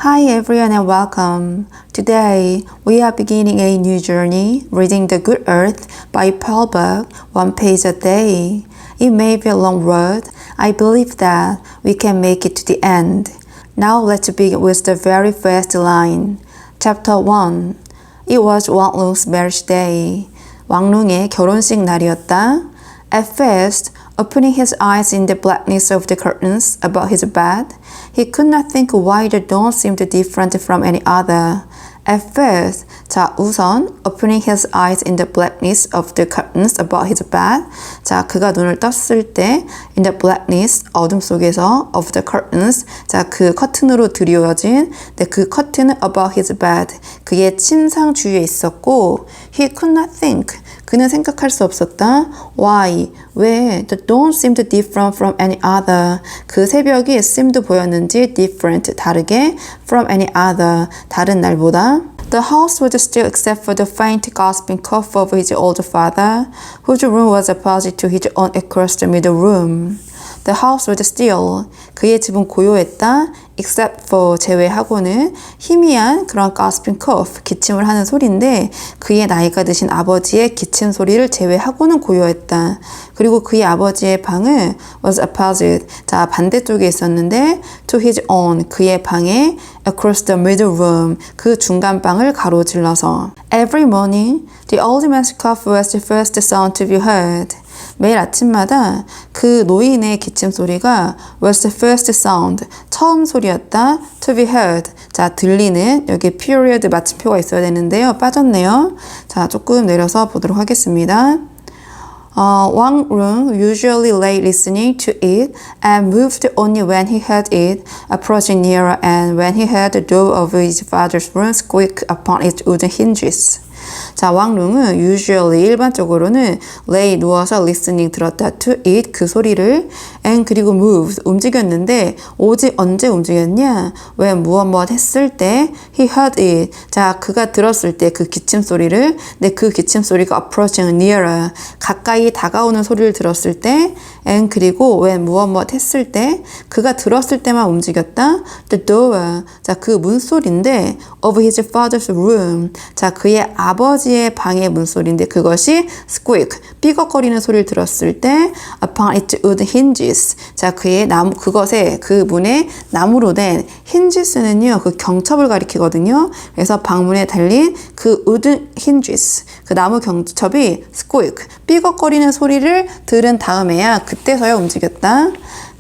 Hi everyone and welcome. Today we are beginning a new journey reading The Good Earth by Paul Buck, one page a day. It may be a long road. I believe that we can make it to the end. Now let's begin with the very first line. Chapter 1. It was Wang Lung's marriage day. 왕룽의 결혼식 날이었다. At first, opening his eyes in the blackness of the curtains above his bed, he could not think why the dawn seemed different from any other. At first, 자, 우선 opening his eyes in the blackness of the curtains above his bed. 자, 그가 눈을 떴을 때 in the blackness, 어둠 속에서 of the curtains. 자, 그 커튼으로 드리워진 그 커튼은 above his bed. 그의 침상 주위에 있었고 he could not think. 그는 생각할 수 없었다. Why? 왜? The dawn seemed different from any other. 그 새벽이 seemed 보였는지 different, 다르게 from any other, 다른 날보다. The house was still except for the faint gasping cough of his old father, whose room was opposite to his own across the middle room. The house was still. 그의 집은 고요했다. Except for 제외하고는 희미한 그런 gasping cough, 기침을 하는 소리인데 그의 나이가 드신 아버지의 기침 소리를 제외하고는 고요했다. 그리고 그의 아버지의 방은 was opposite, 자 반대쪽에 있었는데 to his own, 그의 방에 across the middle room, 그 중간 방을 가로질러서 Every morning, the old man's cough was the first sound to be heard. 매일 아침마다 그 노인의 기침 소리가 was the first sound, 처음 소리였다. to be heard, 자 들리는, 여기 period 마침표가 있어야 되는데요. 빠졌네요. 자 조금 내려서 보도록 하겠습니다. Wang Lung usually lay listening to it and moved only when he heard it approaching nearer and when he heard the door of his father's room squeak upon its wooden hinges. 자, 왕룽은 usually 일반적으로는 lay 누워서 listening 들었다 to it 그 소리를 and 그리고 moved 움직였는데 오직 언제 움직였냐? when 무엇 했을 때 he heard it 자 그가 들었을 때 그 기침 소리를 근데 그 기침 소리가 approaching nearer 가까이 다가오는 소리를 들었을 때 and 그리고 when 무엇 했을 때 그가 들었을 때만 움직였다 the door 자 그 문소리인데 of his father's room 자 그의 아버지의 방의 문소리인데 그것이 squeak 삐걱거리는 소리를 들었을 때 upon its wooden hinges 자 그의 그것에 그 문에 나무로 된 hinges는요 그 경첩을 가리키거든요. 그래서 방문에 달린 그 wooden hinges 그 나무 경첩이 squeak 삐걱거리는 소리를 들은 다음에야 그때서야 움직였다.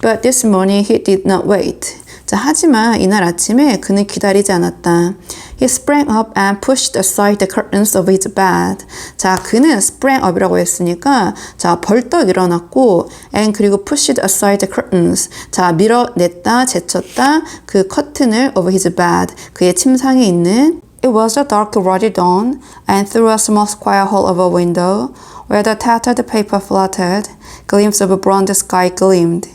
But this morning he did not wait. 자, 하지만 이날 아침에 그는 기다리지 않았다. He sprang up and pushed aside the curtains of his bed. 자, 그는 sprang up이라고 했으니까 자, 벌떡 일어났고 and 그리고 pushed aside the curtains. 자, 밀어냈다, 제쳤다 그 커튼을 of his bed. 그의 침상에 있는 It was a dark ruddy dawn and through a small square hole of a window where the tattered paper fluttered, glimpse of a bronze sky gleamed.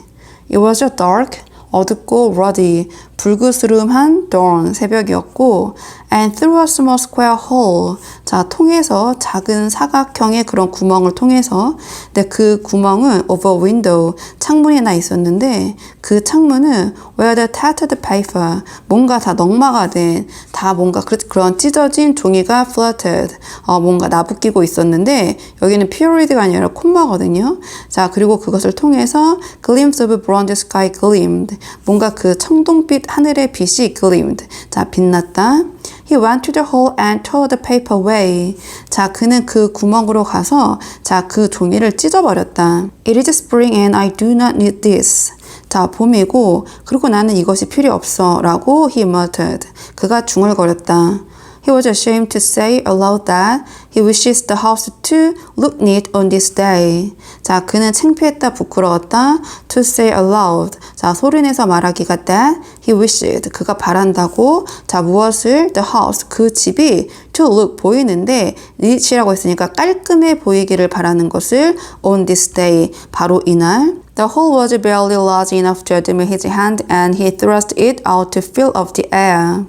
It was a dark 어둡고 ruddy, 불그스름한 dawn, 새벽이었고 and through a small square hole, 자 통해서 작은 사각형의 그런 구멍을 통해서 근데 그 구멍은 of a window, 창문이 나 있었는데 그 창문은 where the tattered paper, 뭔가 다 넉마가 된, 다 뭔가 그런 찢어진 종이가 fluttered, 뭔가 나부끼고 있었는데 여기는 period가 아니라 콤마거든요. 자 그리고 그것을 통해서 glimpse of bronze sky gleamed, 뭔가 그 청동빛 하늘의 빛이 gleamed, 자 빛났다. He went to the hole and tore the paper away. 자, 그는 그 구멍으로 가서 자, 그 종이를 찢어버렸다. It is spring and I do not need this. 자, 봄이고 그리고 나는 이것이 필요 없어 라고 he muttered. 그가 중얼거렸다. He was ashamed to say aloud that he wishes the house to look neat on this day. 자, 그는 창피했다, 부끄러웠다. To say aloud. 자, 소리내서 말하기가 that he wished. 그가 바란다고. 자, 무엇을? The house. 그 집이 to look 보이는데 neat이라고 했으니까 깔끔해 보이기를 바라는 것을 on this day. 바로 이날. The hole was barely large enough to admit his hand and he thrust it out to fill up the air.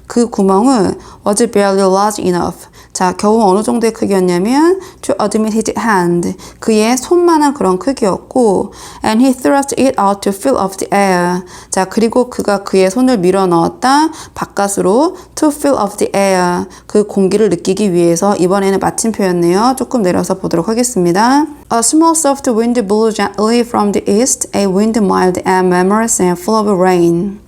그 구멍은 was barely large enough. 자, 겨우 어느 정도의 크기였냐면 to admit his hand. 그의 손만한 그런 크기였고 and he thrust it out to fill up the air. 자, 그리고 그가 그의 손을 밀어 넣었다 바깥으로 to fill up the air. 그 공기를 느끼기 위해서 이번에는 마침표였네요. 조금 내려서 보도록 하겠습니다. A small soft wind blew gently from the east, a wind mild and murmurous and full of rain.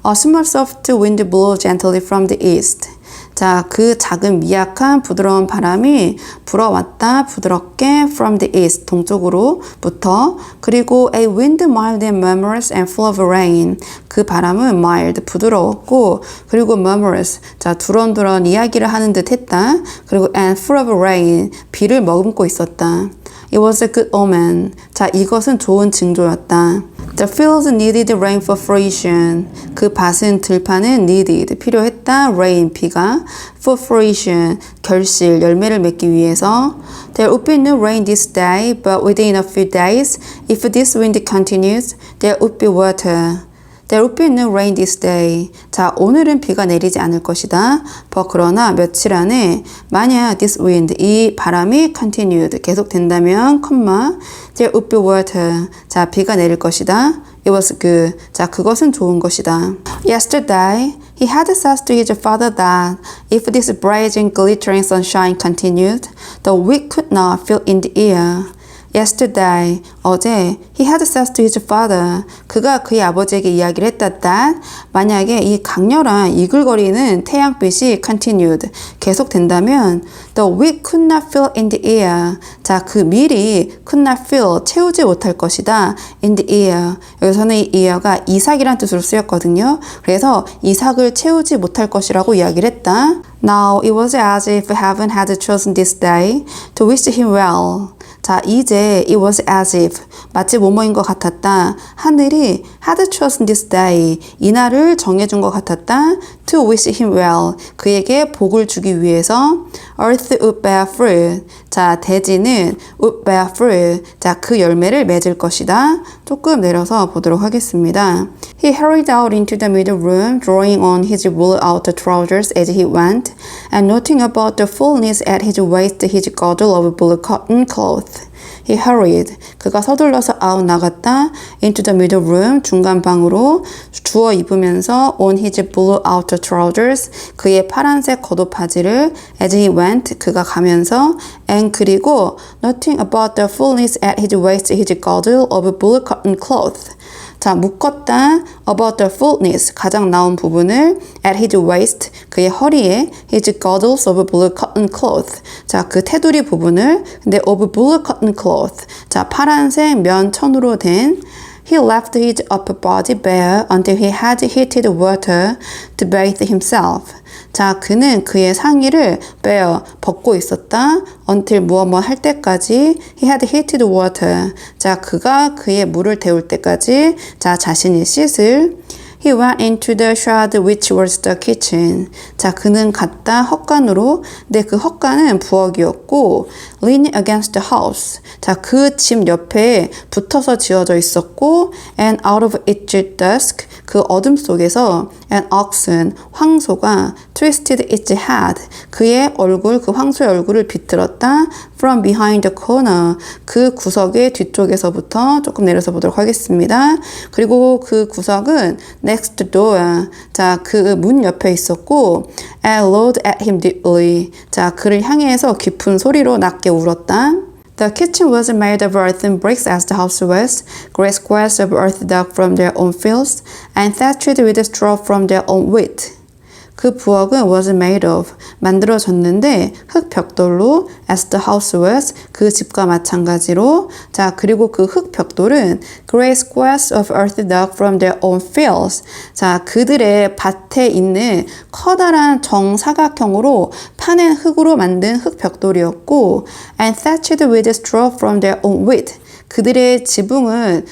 A small soft wind blew gently from the east. 자, 그 작은 미약한 부드러운 바람이 불어왔다 부드럽게 from the east 동쪽으로부터 그리고 a wind mild and murmurous and full of rain 그 바람은 mild 부드러웠고 그리고 murmurous 자 두런두런 이야기를 하는 듯 했다 그리고 and full of rain 비를 머금고 있었다. It was a good omen. 자, 이것은 좋은 징조였다. The fields needed rain for fruition. 그 밭은 들판은 needed 필요했다. rain 비가 for fruition 결실 열매를 맺기 위해서. There would be no rain this day, but within a few days, if this wind continues, there would be water. There would be no rain this day. 자, 오늘은 비가 내리지 않을 것이다. but 그러나 며칠 안에 만약 this wind, 이 바람이 continued, 계속된다면, there would be water. 자, 비가 내릴 것이다. It was good. 자, 그것은 좋은 것이다. Yesterday, he had said to his father that if this blazing, glittering sunshine continued, the wind could not fill in the air. Yesterday, 어제, he had said to his father, 그가 그의 아버지에게 이야기를 했다 that 만약에 이 강렬한 이글거리는 태양빛이 continued, 계속된다면 the wind could not fill in the air. 자, 그 밀이 could not fill, 채우지 못할 것이다. in the air. 여기서는 이 air가 이삭이란 뜻으로 쓰였거든요. 그래서 이삭을 채우지 못할 것이라고 이야기를 했다. Now, it was as if heaven had chosen this day to wish him well. 자, 이제 it was as if 마치 뭐뭐인 것 같았다. 하늘이 had chosen this day 이날을 정해준 것 같았다. to wish him well 그에게 복을 주기 위해서 earth would bear fruit 자, 대지는 would bear fruit 자, 그 열매를 맺을 것이다. 조금 내려서 보도록 하겠습니다. He hurried out into the middle room, drawing on his wool outer trousers as he went, and noting about the fullness at his waist his girdle of blue cotton cloth. He hurried. 그가 서둘러서 out 나갔다. Into the middle room. 중간 방으로 주워 입으면서 on his blue outer trousers. 그의 파란색 겉옷 바지를 as he went. 그가 가면서 and 그리고 noting about the fullness at his waist his girdle of blue cotton cloth. 자, 묶었다. About the fullness, 가장 나온 부분을 at his waist, 그의 허리에 his girdles of blue cotton cloth. 자, 그 테두리 부분을 근데 of blue cotton cloth. 자, 파란색 면 천으로 된 He left his upper body bare until he had heated water to bathe himself. 자, 그는 그의 상의를 bare, 벗고 있었다. until 무엇뭐 할 때까지 he had heated water. 자, 그가 그의 물을 데울 때까지 자, 자신이 씻을 He went into the shed which was the kitchen. 자, 그는 갔다 헛간으로. 근데 그 헛간은 부엌이었고 leaning against the house. 자, 그 집 옆에 붙어서 지어져 있었고 and out of its dusk. 그 어둠 속에서 an oxen, 황소가 twisted its head. 그의 얼굴, 그 황소의 얼굴을 비틀었다. from behind the corner. 그 구석의 뒤쪽에서부터 조금 내려서 보도록 하겠습니다. 그리고 그 구석은 next door. 자, 그 문 옆에 있었고 and lowed at him deeply. 자, 그를 향해서 깊은 소리로 낮게 울었다. The kitchen was made of earthen bricks as the house was, great squares of earth dug from their own fields, and thatched with straw from their own wheat. 그 부엌은 was made of, 만들어졌는데 흙 벽돌로 as the house was, 그 집과 마찬가지로. 자, 그리고 그 흙 벽돌은 great squares of earth dug from their own fields. 자, 그들의 밭에 있는 커다란 정사각형으로 파낸 흙으로 만든 흙 벽돌이었고 and thatched with straw from their own wheat. 그들의 지붕은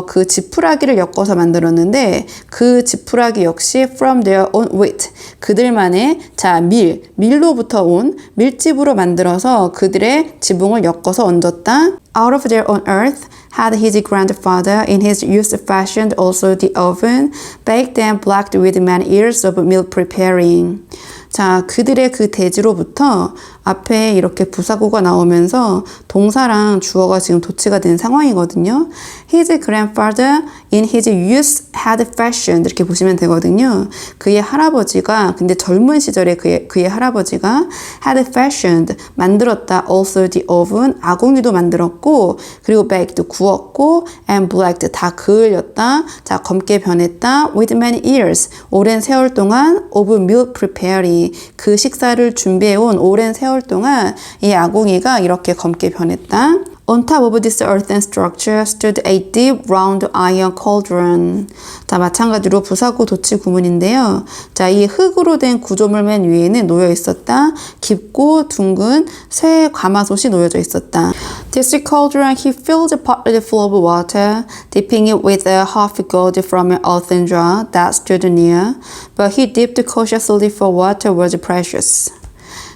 그 지푸라기를 엮어서 만들었는데 그 지푸라기 역시 from their own wheat. 그들만의 자, 밀로부터 온 밀집으로 만들어서 그들의 지붕을 엮어서 얹었다. Out of their own earth had his grandfather in his youth fashioned also the oven, baked and blacked with many years of milk preparing. 자, 그들의 그 대지로부터 앞에 이렇게 부사구가 나오면서 동사랑 주어가 지금 도치가 된 상황이거든요. His grandfather in his youth had fashioned 이렇게 보시면 되거든요. 그의 할아버지가 근데 젊은 시절에 그의 할아버지가 had fashioned 만들었다. Also the oven 아궁이도 만들었고 그리고 baked 구웠고 and blacked 다 그을렸다. 자, 검게 변했다. With many years 오랜 세월 동안 of meal preparing 그 식사를 준비해온 오랜 세월 동안 이 아궁이가 이렇게 검게 변했다. On top of this earthen structure stood a deep round iron cauldron. 자, 마찬가지로 부사구 도치 구문인데요. 자, 이 흙으로 된 구조물 맨 위에는 놓여 있었다. 깊고 둥근 쇠 가마솥이 놓여져 있었다. This cauldron he filled partly full of water, dipping it with a half gourd from an earthen jar that stood near. But he dipped cautiously for water was precious.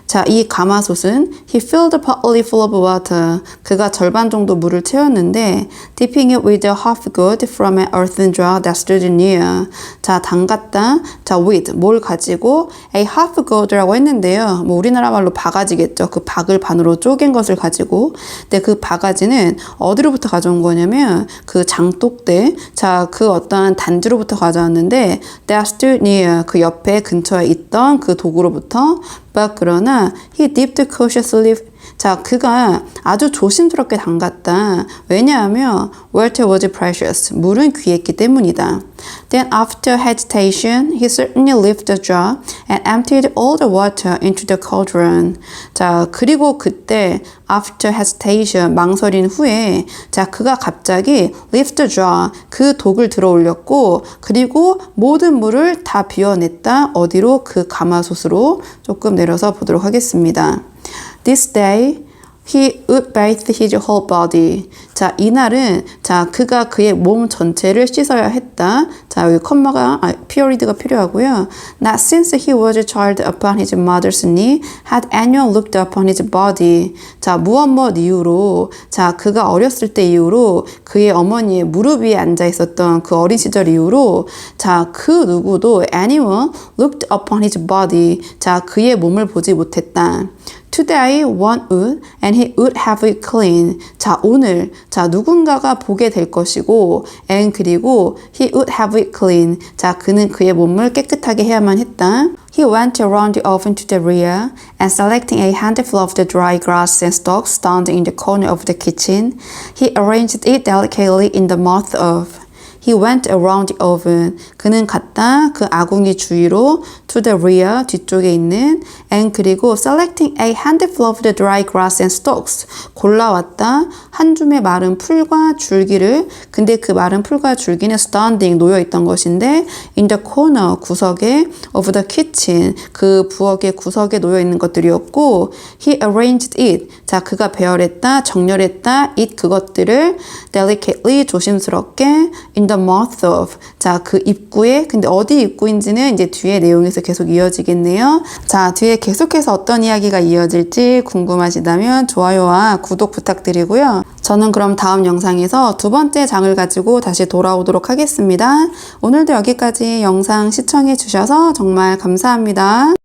자, 이 가마솥은 he filled partly full of water. 그가 절반 정도 물을 채웠는데 dipping it with a half gourd from an earthen jar that stood near. 자, 담갔다. 자, with 뭘 가지고 a half gourd라고 했는데요. 뭐 우리나라 말로 바가지겠죠. 그 박을 반으로 쪼갠 것을 가지고. 근데 그 바가지는 어디로부터 가져온 거냐면 그 장독대. 자, 그 어떠한 단지로부터 가져왔는데 that stood near 그 옆에 근처에 있던 그 도구로부터 But 그러나 he dipped cautiously. 자, 그가 아주 조심스럽게 담갔다. 왜냐하면 water was precious. 물은 귀했기 때문이다. Then after hesitation, he certainly lifted the jar and emptied all the water into the cauldron. 자, 그리고 그때 after hesitation, 망설인 후에 자, 그가 갑자기 lift the jar, 그 독을 들어 올렸고 그리고 모든 물을 다 비워냈다. 어디로? 그 가마솥으로 조금 내려서 보도록 하겠습니다. This day, he would bathe his whole body. 자, 이날은 자, 그가 그의 몸 전체를 씻어야 했다. 자, 여기 컴마가 period가 필요하고요. Not since he was a child upon his mother's knee had anyone looked upon his body. 자, 무엇 이유로 자, 그가 어렸을 때 이후로 그의 어머니의 무릎 위에 앉아 있었던 그 어린 시절 이후로 자, 그 누구도 anyone looked upon his body. 자, 그의 몸을 보지 못했다. Today one would and he would have it clean. 자, 오늘 자, 누군가가 보게 될 것이고 and 그리고 he would have it clean. 자, 그는 그의 몸을 깨끗하게 해야만 했다. He went around the oven to the rear and selecting a handful of the dry grass and stalks standing in the corner of the kitchen, he arranged it delicately in the mouth of. He went around the oven. 그는 갔다 그 아궁이 주위로 to the rear 뒤쪽에 있는 and 그리고 selecting a handful of the dry grass and stalks 골라왔다 한 줌의 마른 풀과 줄기를 근데 그 마른 풀과 줄기는 standing 놓여 있던 것인데 in the corner 구석에 of the kitchen 그 부엌의 구석에 놓여 있는 것들이었고 he arranged it 자 그가 배열했다 정렬했다 it 그것들을 delicately 조심스럽게 in the mouth of 자 그 입구에 근데 어디 입구인지는 이제 뒤에 내용에서 계속 이어지겠네요. 자 뒤에 계속해서 어떤 이야기가 이어질지 궁금하시다면 좋아요와 구독 부탁드리고요. 저는 그럼 다음 영상에서 두 번째 장을 가지고 다시 돌아오도록 하겠습니다. 오늘도 여기까지 영상 시청해 주셔서 정말 감사합니다.